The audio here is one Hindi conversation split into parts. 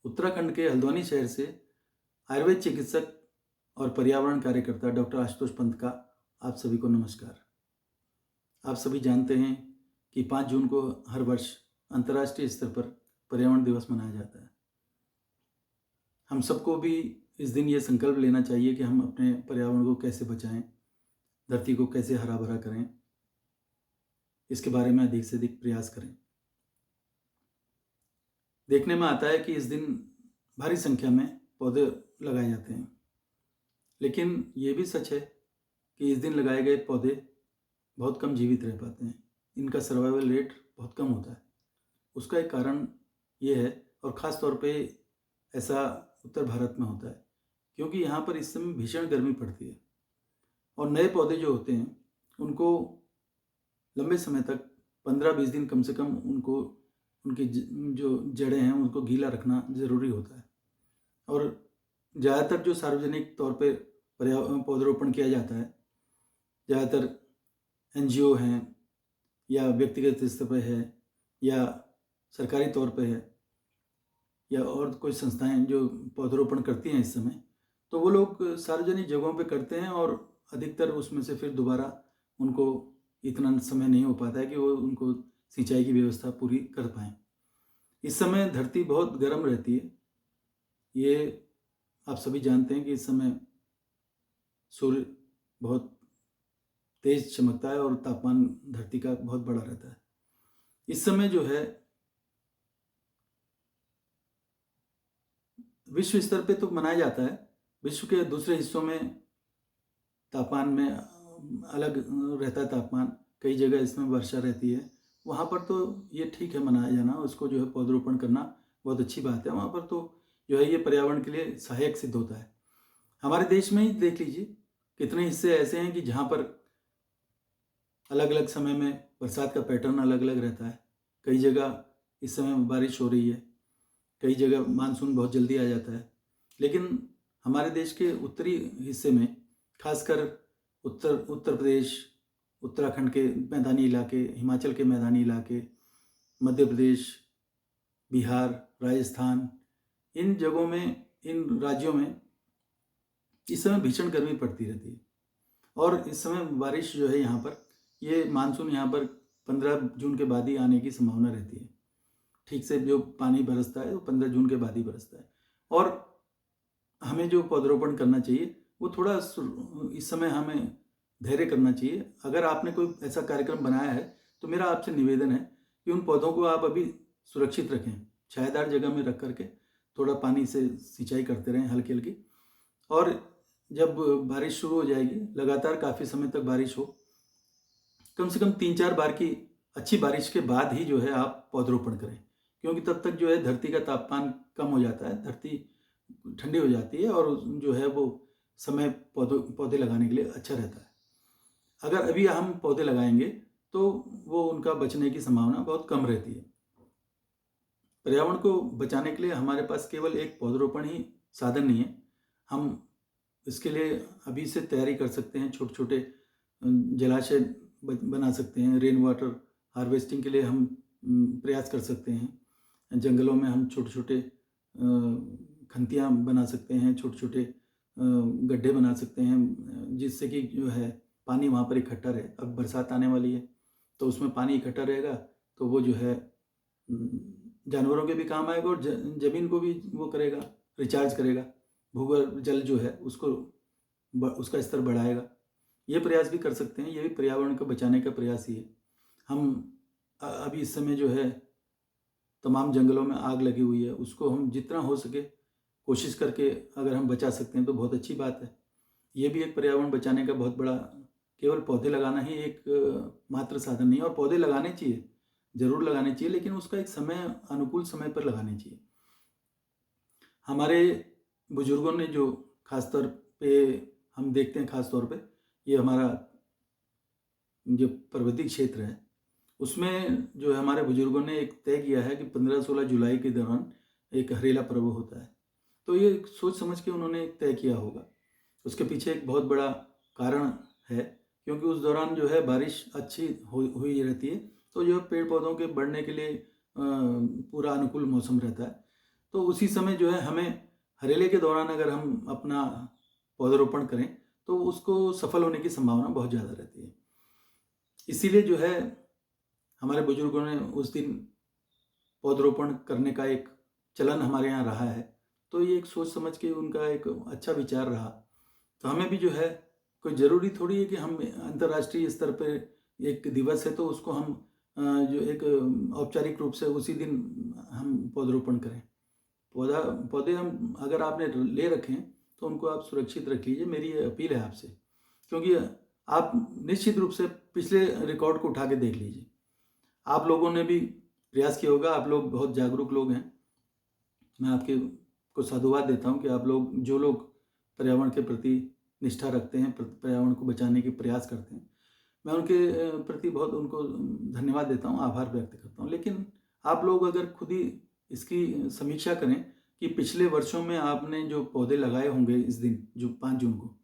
उत्तराखंड के हल्द्वानी शहर से आयुर्वेद चिकित्सक और पर्यावरण कार्यकर्ता डॉक्टर आशुतोष पंत का आप सभी को नमस्कार। आप सभी जानते हैं कि 5 जून को हर वर्ष अंतर्राष्ट्रीय स्तर पर पर्यावरण दिवस मनाया जाता है। हम सबको भी इस दिन ये संकल्प लेना चाहिए कि हम अपने पर्यावरण को कैसे बचाएं, धरती को कैसे हरा भरा करें, इसके बारे में अधिक से अधिक प्रयास करें। देखने में आता है कि इस दिन भारी संख्या में पौधे लगाए जाते हैं, लेकिन ये भी सच है कि इस दिन लगाए गए पौधे बहुत कम जीवित रह पाते हैं। इनका सर्वाइवल रेट बहुत कम होता है। उसका एक कारण ये है, और ख़ास तौर पे ऐसा उत्तर भारत में होता है, क्योंकि यहाँ पर इस समय भीषण गर्मी पड़ती है और नए पौधे जो होते हैं उनको लंबे समय तक 15-20 दिन कम से कम उनको उनकी जो जड़ें हैं उनको गीला रखना ज़रूरी होता है। और ज़्यादातर जो सार्वजनिक तौर पे पौधरोपण किया जाता है, ज़्यादातर NGO हैं या व्यक्तिगत स्तर पर है या सरकारी तौर पे है या और कोई संस्थाएं जो पौधरोपण करती हैं इस समय, तो वो लोग सार्वजनिक जगहों पे करते हैं और अधिकतर उसमें से फिर दोबारा उनको इतना समय नहीं हो पाता है कि वो उनको सिंचाई की व्यवस्था पूरी कर पाएँ। इस समय धरती बहुत गर्म रहती है। ये आप सभी जानते हैं कि इस समय सूर्य बहुत तेज चमकता है और तापमान धरती का बहुत बड़ा रहता है। इस समय जो है विश्व स्तर पे तो मनाया जाता है, विश्व के दूसरे हिस्सों में तापमान में अलग रहता है तापमान, कई जगह इसमें वर्षा रहती है, वहाँ पर तो ये ठीक है मनाया जाना, उसको जो है पौधरोपण करना बहुत अच्छी बात है। वहाँ पर तो जो है ये पर्यावरण के लिए सहायक सिद्ध होता है। हमारे देश में ही देख लीजिए कितने हिस्से ऐसे हैं कि जहाँ पर अलग अलग समय में बरसात का पैटर्न अलग अलग रहता है। कई जगह इस समय बारिश हो रही है, कई जगह मानसून बहुत जल्दी आ जाता है, लेकिन हमारे देश के उत्तरी हिस्से में खासकर उत्तर प्रदेश, उत्तराखंड के मैदानी इलाके, हिमाचल के मैदानी इलाके, मध्य प्रदेश, बिहार, राजस्थान, इन जगहों में, इन राज्यों में इस समय भीषण गर्मी पड़ती रहती है। और इस समय बारिश जो है यहाँ पर, ये मानसून यहाँ पर 15 जून के बाद ही आने की संभावना रहती है। ठीक से जो पानी बरसता है वो 15 जून के बाद ही बरसता है। और हमें जो पौधरोपण करना चाहिए वो थोड़ा इस समय हमें धैर्य करना चाहिए। अगर आपने कोई ऐसा कार्यक्रम बनाया है तो मेरा आपसे निवेदन है कि उन पौधों को आप अभी सुरक्षित रखें, छायादार जगह में रख करके थोड़ा पानी से सिंचाई करते रहें हल्की हल्की। और जब बारिश शुरू हो जाएगी, लगातार काफ़ी समय तक बारिश हो, कम से कम 3-4 बार की अच्छी बारिश के बाद ही जो है आप पौधरोपण करें, क्योंकि तब तक जो है धरती का तापमान कम हो जाता है, धरती ठंडी हो जाती है और जो है वो समय पौधे लगाने के लिए अच्छा रहता है। अगर अभी हम पौधे लगाएंगे तो वो उनका बचने की संभावना बहुत कम रहती है। पर्यावरण को बचाने के लिए हमारे पास केवल एक पौधरोपण ही साधन नहीं है। हम इसके लिए अभी से तैयारी कर सकते हैं। छोटे छोटे जलाशय बना सकते हैं। रेन वाटर हार्वेस्टिंग के लिए हम प्रयास कर सकते हैं। जंगलों में हम छोटे छोटे खंतियाँ बना सकते हैं, छोटे छोटे गड्ढे बना सकते हैं, जिससे कि जो है पानी वहाँ पर इकट्ठा रहे। अब बरसात आने वाली है तो उसमें पानी इकट्ठा रहेगा तो वो जो है जानवरों के भी काम आएगा और ज़मीन को भी वो करेगा, रिचार्ज करेगा। भूगर्भ जल जो है उसको उसका स्तर बढ़ाएगा। ये प्रयास भी कर सकते हैं। ये भी पर्यावरण को बचाने का प्रयास ही है। हम अभी इस समय जो है तमाम जंगलों में आग लगी हुई है, उसको हम जितना हो सके कोशिश करके अगर हम बचा सकते हैं तो बहुत अच्छी बात है। ये भी एक पर्यावरण बचाने का बहुत बड़ा, केवल पौधे लगाना ही एक मात्र साधन नहीं है। और पौधे लगाने चाहिए, ज़रूर लगाने चाहिए, लेकिन उसका एक समय, अनुकूल समय पर लगाने चाहिए। हमारे बुजुर्गों ने जो खासतौर पे हम देखते हैं, खासतौर पे ये हमारा जो पर्वतीय क्षेत्र है उसमें जो है हमारे बुजुर्गों ने एक तय किया है कि 15-16 जुलाई के दौरान एक हरेला पर्व होता है। तो ये सोच समझ के उन्होंने तय किया होगा। उसके पीछे एक बहुत बड़ा कारण है, क्योंकि उस दौरान जो है बारिश अच्छी हुई रहती है, तो जो पेड़ पौधों के बढ़ने के लिए पूरा अनुकूल मौसम रहता है। तो उसी समय जो है हमें हरेले के दौरान अगर हम अपना पौधरोपण करें तो उसको सफल होने की संभावना बहुत ज़्यादा रहती है। इसीलिए जो है हमारे बुजुर्गों ने उस दिन पौधरोपण करने का एक चलन हमारे यहाँ रहा है। तो ये एक सोच समझ के उनका एक अच्छा विचार रहा। तो हमें भी जो है कोई ज़रूरी थोड़ी है कि हम अंतर्राष्ट्रीय स्तर पे एक दिवस है तो उसको हम जो एक औपचारिक रूप से उसी दिन हम पौधरोपण करें। पौधे हम अगर आपने ले रखें तो उनको आप सुरक्षित रख लीजिए, मेरी ये अपील है आपसे। क्योंकि आप निश्चित रूप से पिछले रिकॉर्ड को उठा के देख लीजिए। आप लोगों ने भी प्रयास किया होगा, आप लोग बहुत जागरूक लोग हैं। मैं आपके को साधुवाद देता हूँ कि आप लोग जो लोग पर्यावरण के प्रति निष्ठा रखते हैं, पर्यावरण को बचाने के प्रयास करते हैं, मैं उनके प्रति बहुत उनको धन्यवाद देता हूँ, आभार व्यक्त करता हूँ। लेकिन आप लोग अगर खुद ही इसकी समीक्षा करें कि पिछले वर्षों में आपने जो पौधे लगाए होंगे इस दिन जो 5 जून को,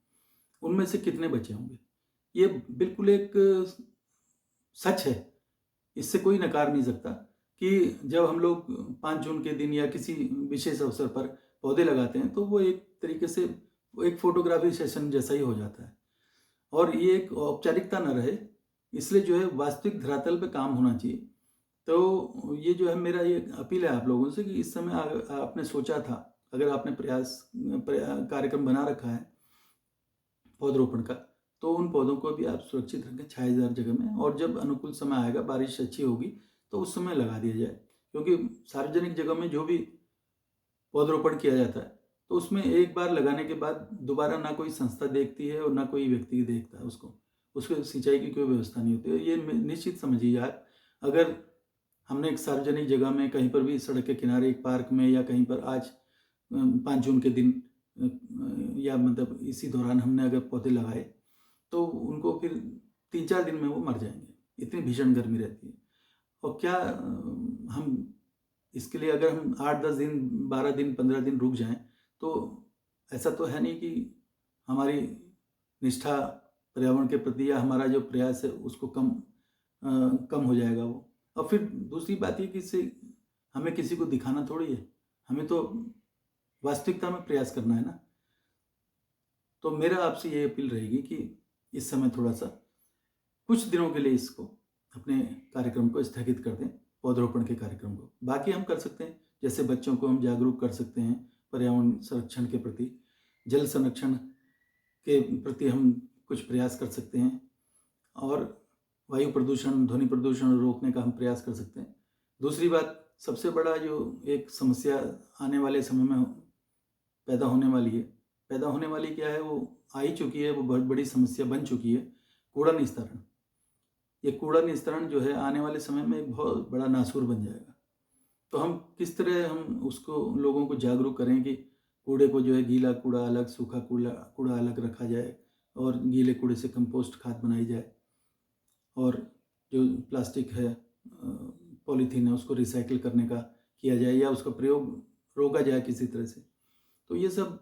उनमें से कितने बचे होंगे। ये बिल्कुल एक सच है, इससे कोई नकार नहीं सकता कि जब हम लोग 5 जून के दिन या किसी विशेष अवसर पर पौधे लगाते हैं तो वो एक तरीके से वो एक फोटोग्राफी सेशन जैसा ही हो जाता है और ये एक औपचारिकता न रहे, इसलिए जो है वास्तविक धरातल पे काम होना चाहिए। तो ये जो है मेरा ये अपील है आप लोगों से कि इस समय आपने सोचा था, अगर आपने कार्यक्रम बना रखा है पौधरोपण का, तो उन पौधों को भी आप सुरक्षित रखें छायादार जगह में, और जब अनुकूल समय आएगा, बारिश अच्छी होगी तो उस समय लगा दिया जाए। क्योंकि सार्वजनिक जगह में जो भी पौधरोपण किया जाता है तो उसमें एक बार लगाने के बाद दोबारा ना कोई संस्था देखती है और ना कोई व्यक्ति देखता है उसको सिंचाई की कोई व्यवस्था नहीं होती है। ये निश्चित समझिए आप, अगर हमने एक सार्वजनिक जगह में कहीं पर भी सड़क के किनारे एक पार्क में या कहीं पर आज 5 जून के दिन या मतलब इसी दौरान हमने अगर पौधे लगाए तो उनको फिर 3-4 दिन में वो मर जाएंगे, इतनी भीषण गर्मी रहती है। और क्या हम इसके लिए अगर हम 8-10 दिन, 12 दिन, 15 दिन रुक जाएं तो ऐसा तो है नहीं कि हमारी निष्ठा पर्यावरण के प्रति या हमारा जो प्रयास है उसको कम हो जाएगा वो। और फिर दूसरी बात ये कि इससे हमें किसी को दिखाना थोड़ी है, हमें तो वास्तविकता में प्रयास करना है ना। तो मेरा आपसे ये अपील रहेगी कि इस समय थोड़ा सा कुछ दिनों के लिए इसको अपने कार्यक्रम को स्थगित कर दें, पौधरोपण के कार्यक्रम को। बाकी हम कर सकते हैं, जैसे बच्चों को हम जागरूक कर सकते हैं पर्यावरण संरक्षण के प्रति, जल संरक्षण के प्रति हम कुछ प्रयास कर सकते हैं, और वायु प्रदूषण, ध्वनि प्रदूषण रोकने का हम प्रयास कर सकते हैं। दूसरी बात, सबसे बड़ा जो एक समस्या आने वाले समय में पैदा होने वाली क्या है, वो आ ही चुकी है, वो बहुत बड़ी समस्या बन चुकी है, कूड़ा निस्तारण। ये कूड़ा निस्तारण जो है आने वाले समय में एक बहुत बड़ा नासूर बन जाएगा। तो हम किस तरह हम उसको लोगों को जागरूक करें कि कूड़े को जो है गीला कूड़ा अलग, सूखा कूड़ा अलग रखा जाए, और गीले कूड़े से कंपोस्ट खाद बनाई जाए, और जो प्लास्टिक है, पॉलीथीन है, उसको रिसाइकिल करने का किया जाए या उसका प्रयोग रोका जाए किसी तरह से। तो ये सब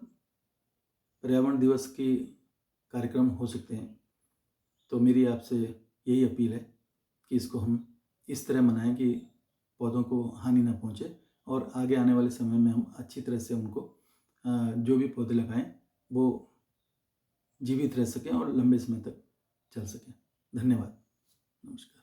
पर्यावरण दिवस के कार्यक्रम हो सकते हैं। तो मेरी आपसे यही अपील है कि इसको हम इस तरह मनाएं कि पौधों को हानि ना पहुंचे, और आगे आने वाले समय में हम अच्छी तरह से उनको जो भी पौधे लगाएं वो जीवित रह सकें और लंबे समय तक चल सकें। धन्यवाद। नमस्कार।